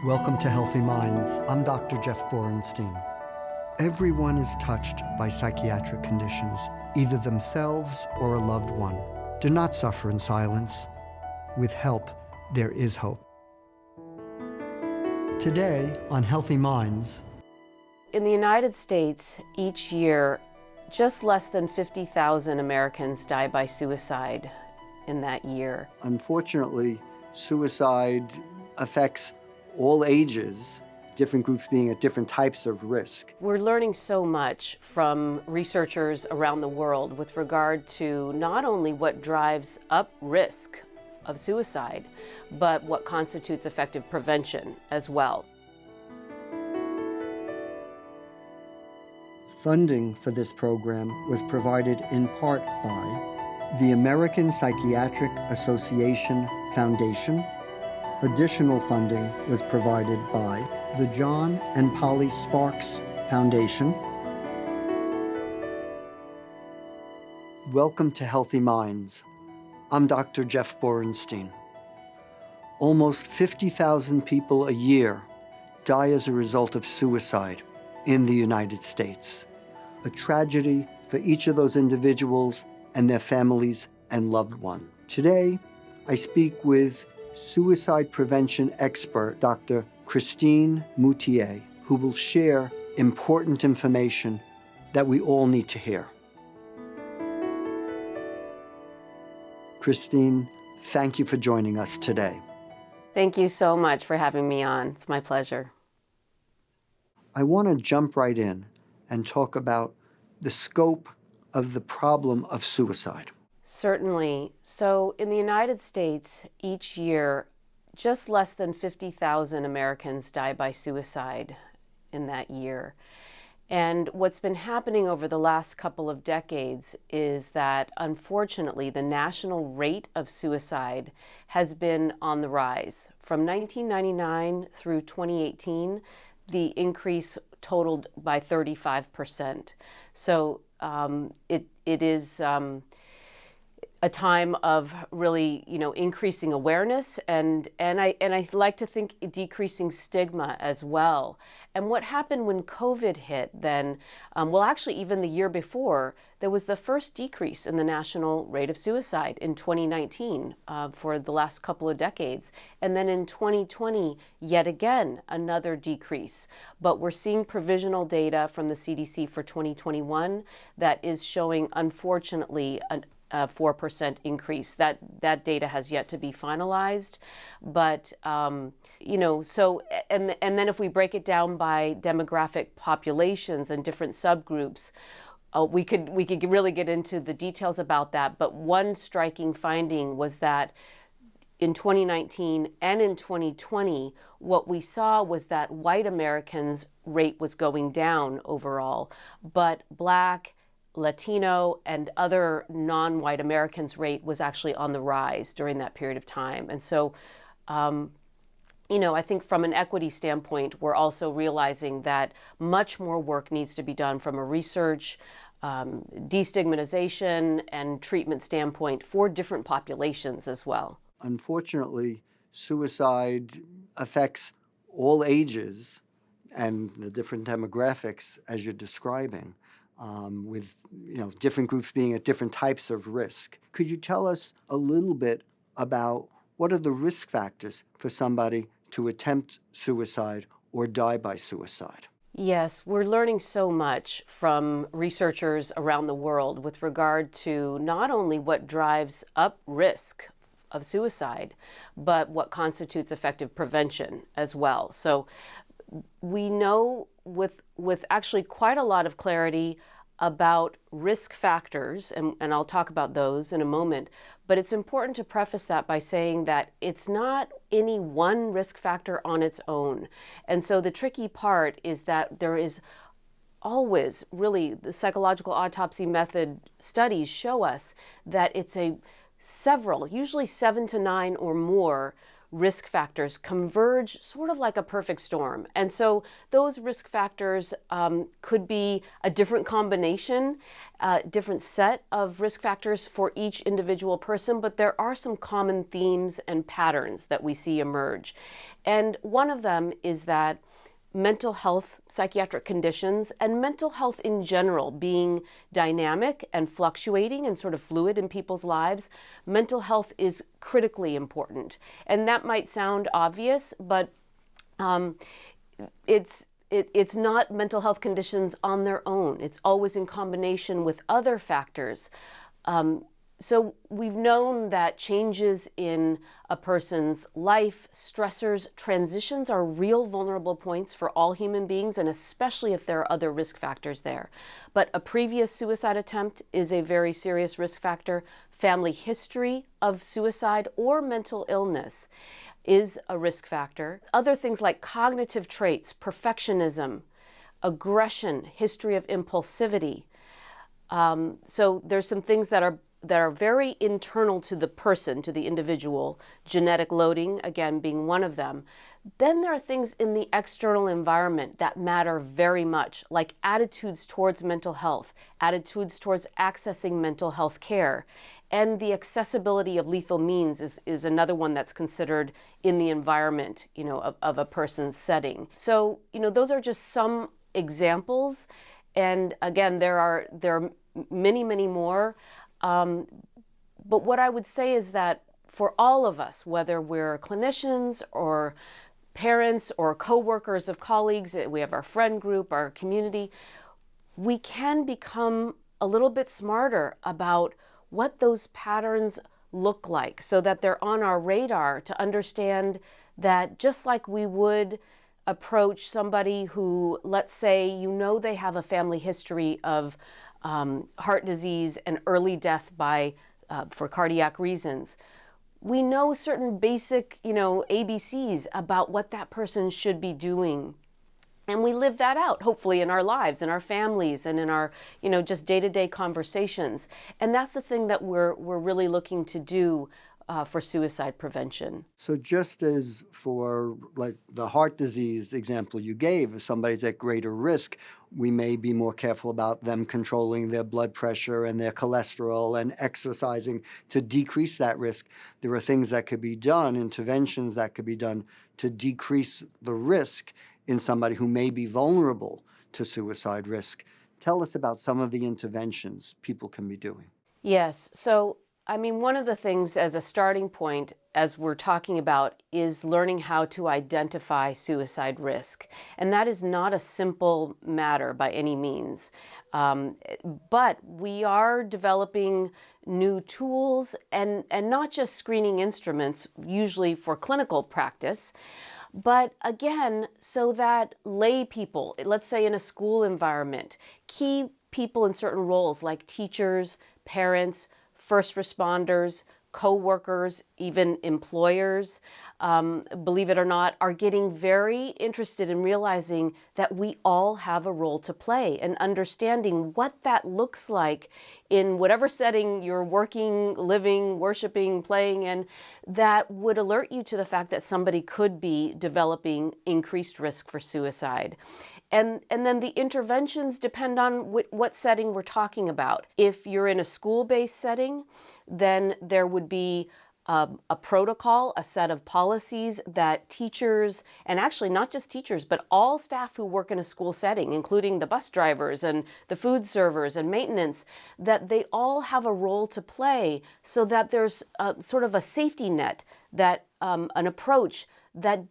Welcome to Healthy Minds. I'm Dr. Jeff Borenstein. Everyone is touched by psychiatric conditions, either themselves or a loved one. Do not suffer in silence. With help, there is hope. Today on Healthy Minds. In the United States, each year, just less than 50,000 Americans die by suicide in that year. Unfortunately, suicide affects all ages, different groups being at different types of risk. We're learning so much from researchers around the world with regard to not only what drives up risk of suicide, but what constitutes effective prevention as well. Funding for this program was provided in part by the American Psychiatric Association Foundation. Additional funding was provided by the John and Polly Sparks Foundation. Welcome to Healthy Minds. I'm Dr. Jeff Borenstein. Almost 50,000 people a year die as a result of suicide in the United States. A tragedy for each of those individuals and their families and loved ones. Today, I speak with suicide prevention expert Dr. Christine Moutier, who will share important information that we all need to hear. Christine, thank you for joining us today. Thank you so much for having me on. It's my pleasure. I want to jump right in and talk about the scope of the problem of suicide. Certainly. So in the United States, each year, just less than 50,000 Americans die by suicide in that year. And what's been happening over the last couple of decades is that, unfortunately, the national rate of suicide has been on the rise. From 1999 through 2018, the increase totaled by 35%. So it is a time of really, increasing awareness and I like to think decreasing stigma as well. And what happened when COVID hit then, actually even the year before, there was the first decrease in the national rate of suicide in 2019 for the last couple of decades. And then in 2020, yet again, another decrease. But we're seeing provisional data from the CDC for 2021 that is showing, unfortunately, a 4% increase. That data has yet to be finalized, but so and then if we break it down by demographic populations and different subgroups, we could really get into the details about that. But one striking finding was that in 2019 and in 2020, what we saw was that white Americans' rate was going down overall, but Black, Latino, and other non-white Americans' rate was actually on the rise during that period of time. And so, I think from an equity standpoint, we're also realizing that much more work needs to be done from a research, destigmatization, and treatment standpoint for different populations as well. Unfortunately, suicide affects all ages and the different demographics as you're describing. With different groups being at different types of risk. Could you tell us a little bit about what are the risk factors for somebody to attempt suicide or die by suicide? Yes, we're learning so much from researchers around the world with regard to not only what drives up risk of suicide, but what constitutes effective prevention as well. So we know with actually quite a lot of clarity about risk factors, and I'll talk about those in a moment, but it's important to preface that by saying that it's not any one risk factor on its own. And so the tricky part is that there is always, really, the psychological autopsy method studies show us that it's several, usually 7 to 9 or more, risk factors converge sort of like a perfect storm. And so those risk factors could be a different combination, different set of risk factors for each individual person, but there are some common themes and patterns that we see emerge. And one of them is that mental health, psychiatric conditions, and mental health in general being dynamic and fluctuating and sort of fluid in people's lives, mental health is critically important. And that might sound obvious, but it's not mental health conditions on their own. It's always in combination with other factors. So we've known that changes in a person's life, stressors, transitions are real vulnerable points for all human beings, and especially if there are other risk factors there. But a previous suicide attempt is a very serious risk factor. Family history of suicide or mental illness is a risk factor. Other things like cognitive traits, perfectionism, aggression, history of impulsivity. So there's some things that are very internal to the person, to the individual, genetic loading, again, being one of them. Then there are things in the external environment that matter very much, like attitudes towards mental health, attitudes towards accessing mental health care. And the accessibility of lethal means is another one that's considered in the environment, of a person's setting. So, those are just some examples. And again, there are many, many more. But what I would say is that for all of us, whether we're clinicians or parents or co-workers of colleagues, we have our friend group, our community, we can become a little bit smarter about what those patterns look like so that they're on our radar to understand that just like we would approach somebody who, let's say, they have a family history of heart disease and early death for cardiac reasons. We know certain basic, ABCs about what that person should be doing. And we live that out, hopefully, in our lives, in our families, and in our, just day-to-day conversations. And that's the thing that we're really looking to do for suicide prevention. So just as for like the heart disease example you gave, if somebody's at greater risk, we may be more careful about them controlling their blood pressure and their cholesterol and exercising to decrease that risk. There are things that could be done, interventions that could be done to decrease the risk in somebody who may be vulnerable to suicide risk. Tell us about some of the interventions people can be doing. Yes. So, one of the things as a starting point, as we're talking about, is learning how to identify suicide risk. And that is not a simple matter by any means. But we are developing new tools and not just screening instruments, usually for clinical practice, but again, so that lay people, let's say in a school environment, key people in certain roles like teachers, parents, first responders, co-workers, even employers, believe it or not, are getting very interested in realizing that we all have a role to play and understanding what that looks like in whatever setting you're working, living, worshiping, playing in, that would alert you to the fact that somebody could be developing increased risk for suicide. And then the interventions depend on what setting we're talking about. If you're in a school-based setting, then there would be a protocol, a set of policies that teachers, and actually not just teachers, but all staff who work in a school setting, including the bus drivers and the food servers and maintenance, that they all have a role to play so that there's sort of a safety net, that an approach that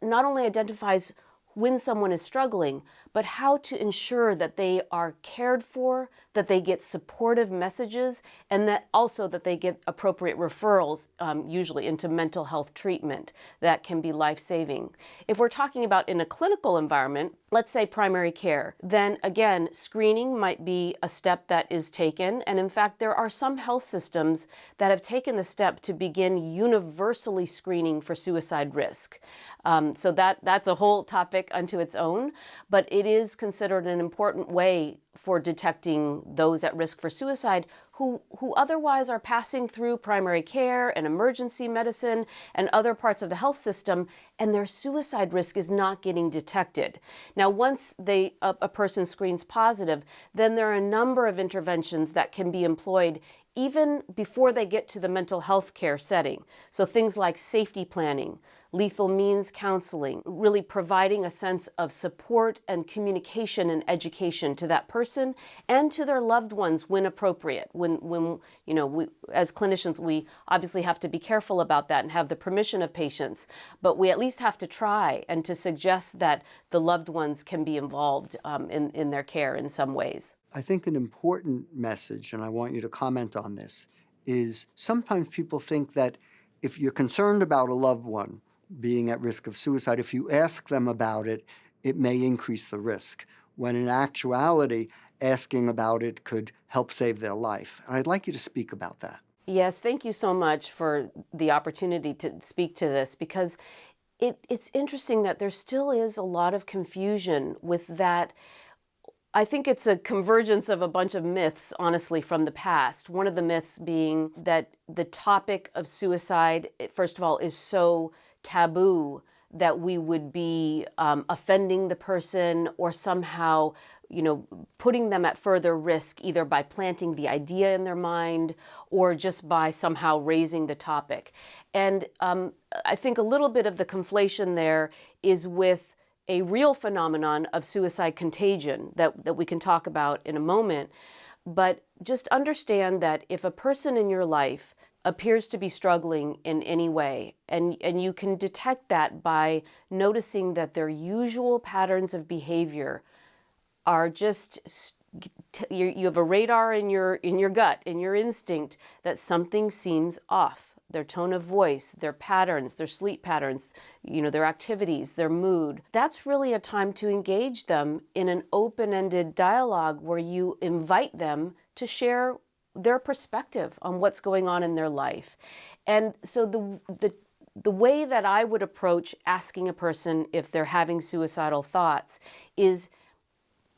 not only identifies when someone is struggling, but how to ensure that they are cared for, that they get supportive messages, and that also that they get appropriate referrals, usually into mental health treatment that can be life-saving. If we're talking about in a clinical environment, let's say primary care, then again, screening might be a step that is taken. And in fact, there are some health systems that have taken the step to begin universally screening for suicide risk. So that's a whole topic topic unto its own, but it is considered an important way for detecting those at risk for suicide who otherwise are passing through primary care and emergency medicine and other parts of the health system, and their suicide risk is not getting detected. Now, once a person screens positive, then there are a number of interventions that can be employed even before they get to the mental health care setting. So things like safety planning, lethal means counseling, really providing a sense of support and communication and education to that person and to their loved ones when appropriate. When we, as clinicians, we obviously have to be careful about that and have the permission of patients, but we at least have to try and to suggest that the loved ones can be involved in their care in some ways. I think an important message, and I want you to comment on this, is sometimes people think that if you're concerned about a loved one being at risk of suicide, if you ask them about it, it may increase the risk, when in actuality, asking about it could help save their life. And I'd like you to speak about that. Yes, thank you so much for the opportunity to speak to this, because it's interesting that there still is a lot of confusion with that. I think it's a convergence of a bunch of myths, honestly, from the past. One of the myths being that the topic of suicide, first of all, is so taboo that we would be offending the person or somehow, putting them at further risk, either by planting the idea in their mind or just by somehow raising the topic. And I think a little bit of the conflation there is with a real phenomenon of suicide contagion that we can talk about in a moment. But just understand that if a person in your life appears to be struggling in any way, and you can detect that by noticing that their usual patterns of behavior are just, you have a radar in your gut, in your instinct, that something seems off. Their tone of voice, their patterns, their sleep patterns, their activities, their mood. That's really a time to engage them in an open-ended dialogue where you invite them to share their perspective on what's going on in their life. And so the way that I would approach asking a person if they're having suicidal thoughts is,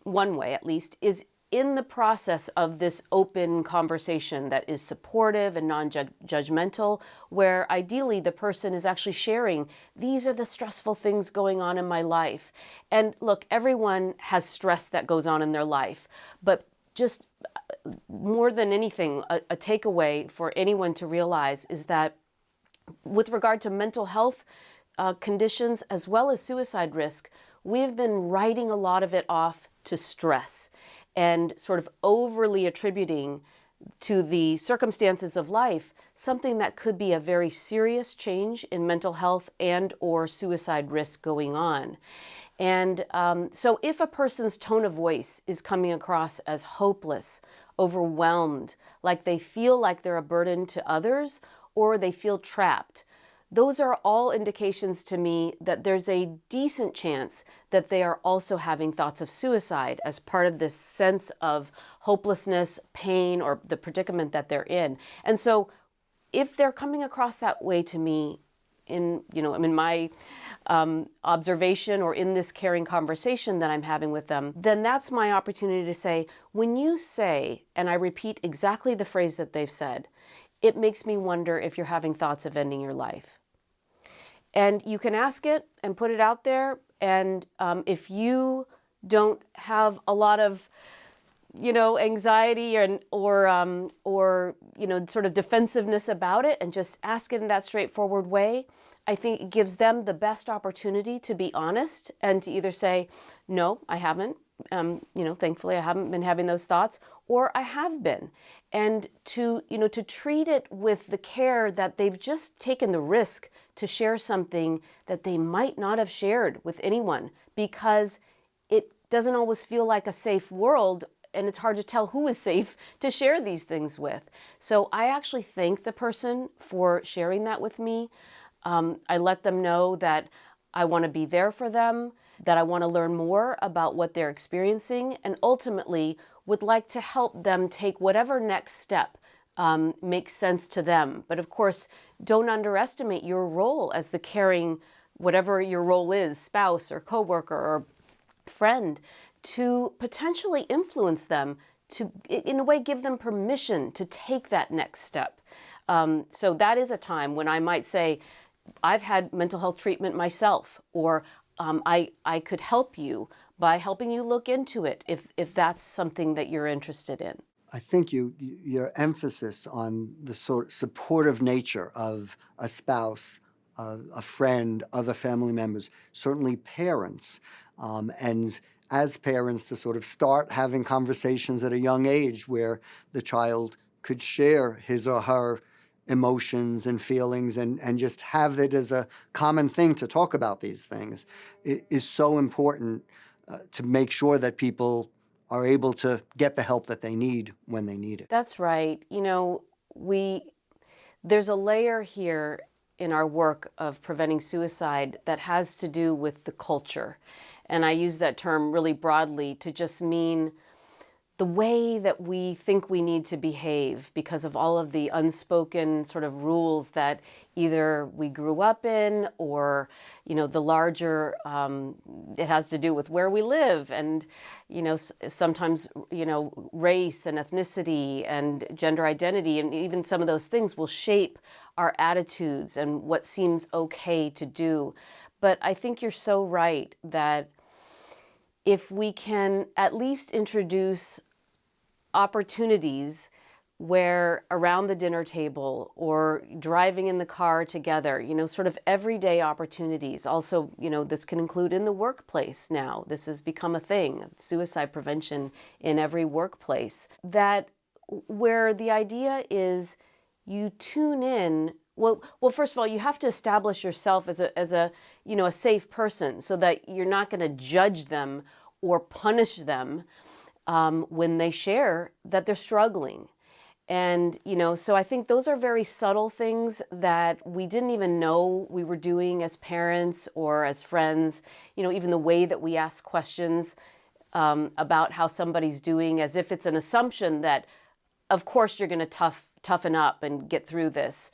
one way at least, is in the process of this open conversation that is supportive and non-judgmental, where ideally the person is actually sharing, these are the stressful things going on in my life. And look, everyone has stress that goes on in their life, but just more than anything, a takeaway for anyone to realize is that with regard to mental health conditions as well as suicide risk, we've been writing a lot of it off to stress and sort of overly attributing to the circumstances of life something that could be a very serious change in mental health and or suicide risk going on. And so if a person's tone of voice is coming across as hopeless, overwhelmed, like they feel like they're a burden to others, or they feel trapped, those are all indications to me that there's a decent chance that they are also having thoughts of suicide as part of this sense of hopelessness, pain, or the predicament that they're in. And so if they're coming across that way to me in my observation or in this caring conversation that I'm having with them, then that's my opportunity to say, when you say, and I repeat exactly the phrase that they've said, it makes me wonder if you're having thoughts of ending your life. And you can ask it and put it out there. And if you don't have a lot of, anxiety or sort of defensiveness about it, and just ask it in that straightforward way, I think it gives them the best opportunity to be honest and to either say, no, I haven't. Thankfully, I haven't been having those thoughts, or I have been. And to treat it with the care that they've just taken the risk to share something that they might not have shared with anyone, because it doesn't always feel like a safe world, and it's hard to tell who is safe to share these things with. So I actually thank the person for sharing that with me. I let them know that I want to be there for them, that I want to learn more about what they're experiencing, and ultimately would like to help them take whatever next step makes sense to them. But of course, don't underestimate your role as the caring whatever your role is, spouse or coworker or friend, to potentially influence them, to, in a way, give them permission to take that next step. So that is a time when I might say, I've had mental health treatment myself, or I could help you by helping you look into it if that's something that you're interested in. I think your emphasis on the sort of supportive nature of a spouse, a friend, other family members, certainly parents, and as parents to sort of start having conversations at a young age where the child could share his or her emotions and feelings and just have it as a common thing to talk about these things is so important to make sure that people are able to get the help that they need when they need it. That's right. You know, there's a layer here in our work of preventing suicide that has to do with the culture. And I use that term really broadly to just mean the way that we think we need to behave because of all of the unspoken sort of rules that either we grew up in, or, you know, the larger, it has to do with where we live, and, you know, sometimes, you know, race and ethnicity and gender identity, and even some of those things will shape our attitudes and what seems okay to do. But I think you're so right that if we can at least introduce opportunities where around the dinner table or driving in the car together, you know, sort of everyday opportunities. Also, you know, this can include in the workplace now. This has become a thing, suicide prevention in every workplace. That where the idea is you tune in. Well, first of all, you have to establish yourself as a you know, a safe person so that you're not going to judge them or punish them when they share that they're struggling. And, you know, so I think those are very subtle things that we didn't even know we were doing as parents or as friends. You know, even the way that we ask questions about how somebody's doing, as if it's an assumption that, of course, you're going to toughen up and get through this,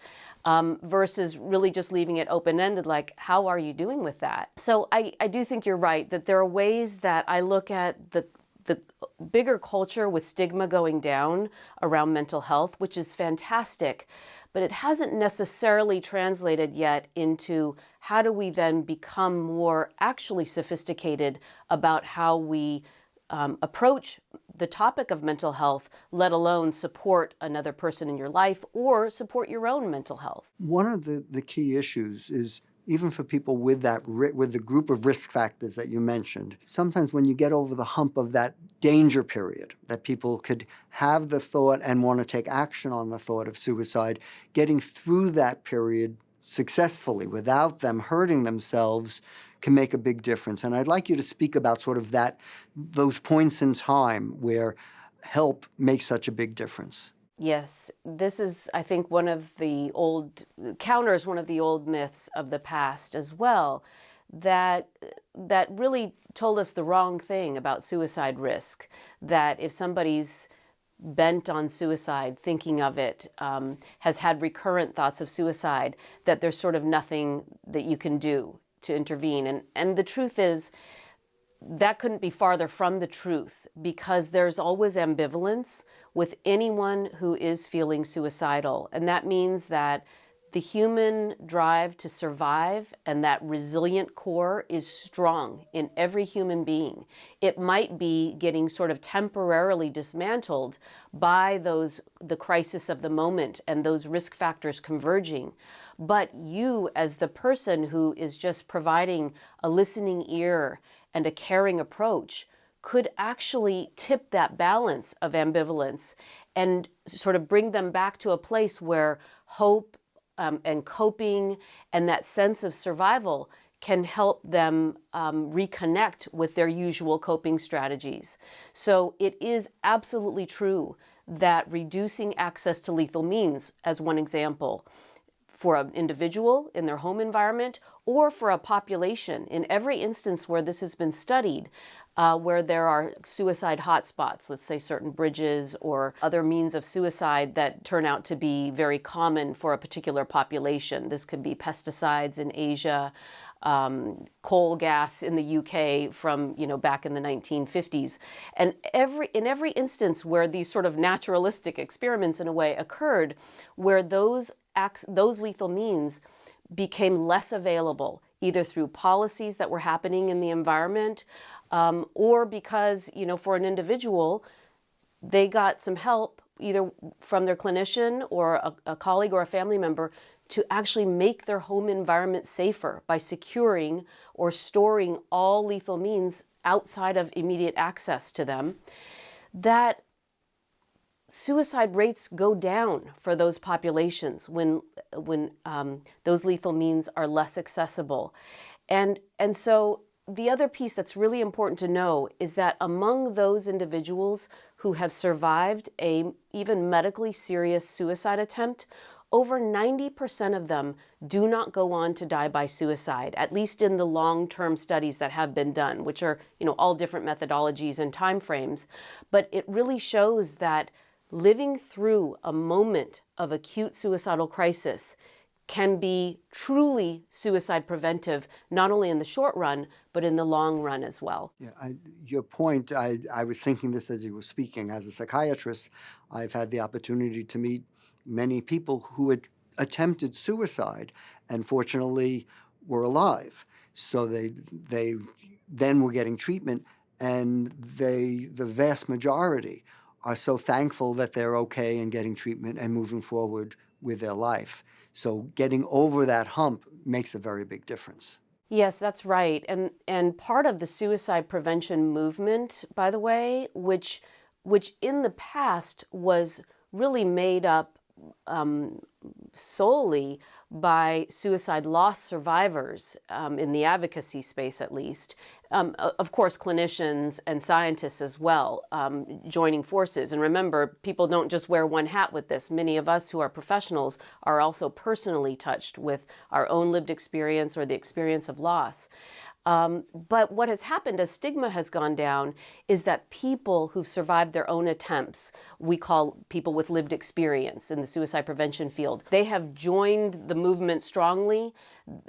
versus really just leaving it open-ended, like, how are you doing with that? So I do think you're right, that there are ways that I look at the bigger culture with stigma going down around mental health, which is fantastic, but it hasn't necessarily translated yet into how do we then become more actually sophisticated about how we approach the topic of mental health, let alone support another person in your life or support your own mental health. One of the key issues is, even for people with with the group of risk factors that you mentioned, sometimes when you get over the hump of that danger period, that people could have the thought and want to take action on the thought of suicide, getting through that period successfully without them hurting themselves can make a big difference. And I'd like you to speak about sort of those points in time where help makes such a big difference. Yes, this is, I think, counters one of the old myths of the past as well, that really told us the wrong thing about suicide risk, that if somebody's bent on suicide, thinking of it, has had recurrent thoughts of suicide, that there's sort of nothing that you can do to intervene. And the truth is, that couldn't be farther from the truth, because there's always ambivalence with anyone who is feeling suicidal. And that means that the human drive to survive and that resilient core is strong in every human being. It might be getting sort of temporarily dismantled by the crisis of the moment and those risk factors converging. But you, as the person who is just providing a listening ear and a caring approach, could actually tip that balance of ambivalence and sort of bring them back to a place where hope and coping and that sense of survival can help them reconnect with their usual coping strategies. So it is absolutely true that reducing access to lethal means, as one example, for an individual in their home environment or for a population, in every instance where this has been studied, where there are suicide hotspots, let's say certain bridges or other means of suicide that turn out to be very common for a particular population. This could be pesticides in Asia, coal gas in the UK from, back in the 1950s. And in every instance where these sort of naturalistic experiments in a way occurred, where those lethal means became less available, either through policies that were happening in the environment, or because, for an individual, they got some help either from their clinician or a colleague or a family member to actually make their home environment safer by securing or storing all lethal means outside of immediate access to them, that suicide rates go down for those populations when those lethal means are less accessible. And so the other piece that's really important to know is that among those individuals who have survived a even medically serious suicide attempt, over 90% of them do not go on to die by suicide, at least in the long-term studies that have been done, which are, all different methodologies and timeframes. But it really shows that living through a moment of acute suicidal crisis can be truly suicide preventive, not only in the short run, but in the long run as well. Yeah, your point, I was thinking this as you were speaking. As a psychiatrist, I've had the opportunity to meet many people who had attempted suicide and fortunately were alive. So they then were getting treatment, and the vast majority are so thankful that they're okay and getting treatment and moving forward with their life. So getting over that hump makes a very big difference. Yes, that's right. And part of the suicide prevention movement, by the way, which in the past was really made up solely by suicide loss survivors, in the advocacy space at least. Of course, clinicians and scientists as well, joining forces. And remember, people don't just wear one hat with this. Many of us who are professionals are also personally touched with our own lived experience or the experience of loss. But what has happened as stigma has gone down is that people who've survived their own attempts, we call people with lived experience in the suicide prevention field, they have joined the movement strongly.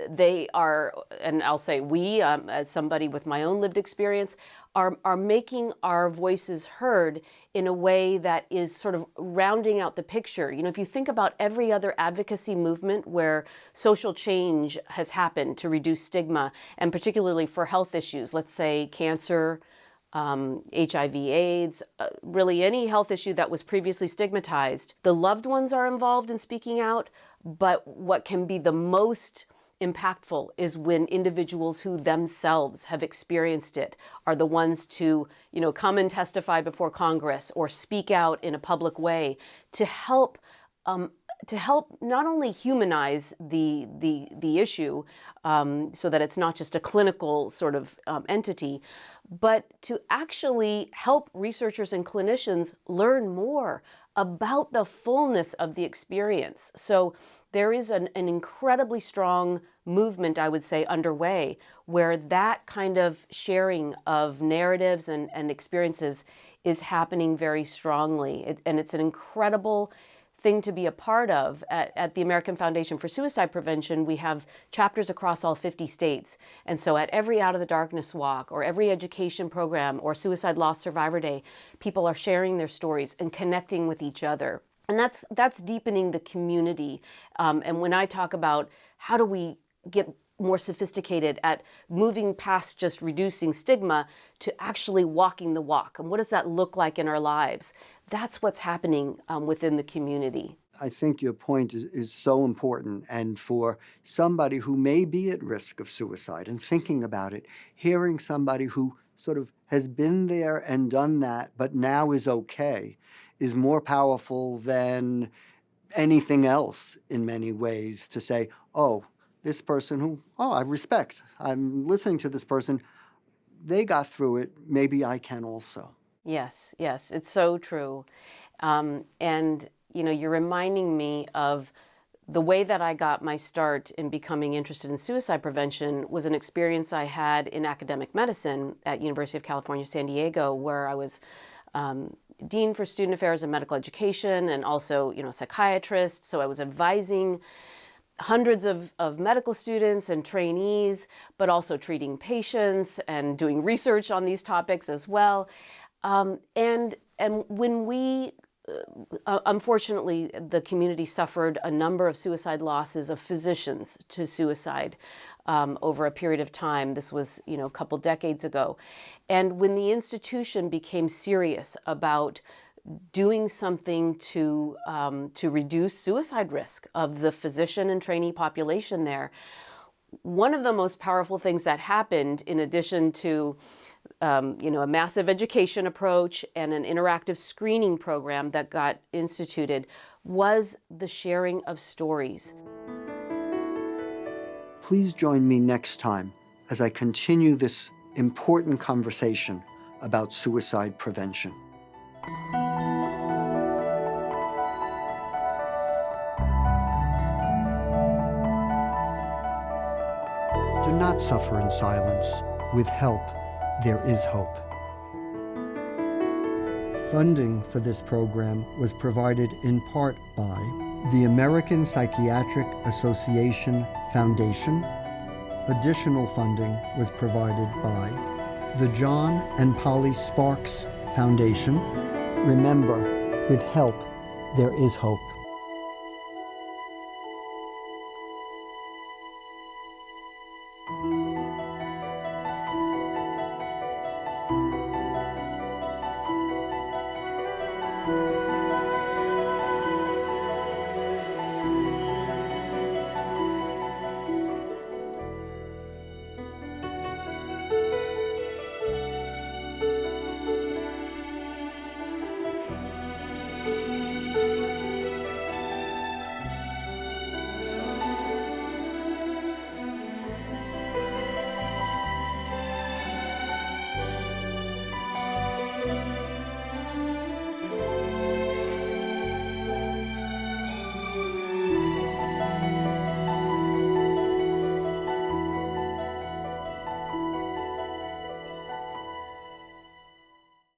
They are, and I'll say we, as somebody with my own lived experience, are making our voices heard in a way that is sort of rounding out the picture. If you think about every other advocacy movement where social change has happened to reduce stigma, and particularly for health issues, let's say cancer, HIV/AIDS, really any health issue that was previously stigmatized, the loved ones are involved in speaking out, but what can be the most impactful is when individuals who themselves have experienced it are the ones to, come and testify before Congress or speak out in a public way to help not only humanize the issue, so that it's not just a clinical sort of entity, but to actually help researchers and clinicians learn more about the fullness of the experience. So there is an incredibly strong movement, I would say, underway where that kind of sharing of narratives and experiences is happening very strongly. And it's an incredible thing to be a part of. At the American Foundation for Suicide Prevention, we have chapters across all 50 states. And so at every Out of the Darkness walk or every education program or Suicide Loss Survivor Day, people are sharing their stories and connecting with each other. And that's deepening the community. And when I talk about how do we get more sophisticated at moving past just reducing stigma to actually walking the walk, and what does that look like in our lives, that's what's happening within the community. I think your point is so important. And for somebody who may be at risk of suicide and thinking about it, hearing somebody who sort of has been there and done that, but now is okay, is more powerful than anything else in many ways to say, oh, this person who, I respect, I'm listening to this person, they got through it, maybe I can also. Yes, it's so true. And, you're reminding me of the way that I got my start in becoming interested in suicide prevention was an experience I had in academic medicine at University of California, San Diego, where I was Dean for Student Affairs and Medical Education and also, psychiatrist. So I was advising hundreds of medical students and trainees, but also treating patients and doing research on these topics as well. And when we, unfortunately, the community suffered a number of suicide losses of physicians to suicide over a period of time. This was, a couple decades ago. And when the institution became serious about doing something to reduce suicide risk of the physician and trainee population there, one of the most powerful things that happened, in addition to a massive education approach and an interactive screening program that got instituted, was the sharing of stories. Please join me next time as I continue this important conversation about suicide prevention. Do not suffer in silence. With help, there is hope. Funding for this program was provided in part by the American Psychiatric Association Foundation. Additional funding was provided by the John and Polly Sparks Foundation. Remember, with help, there is hope.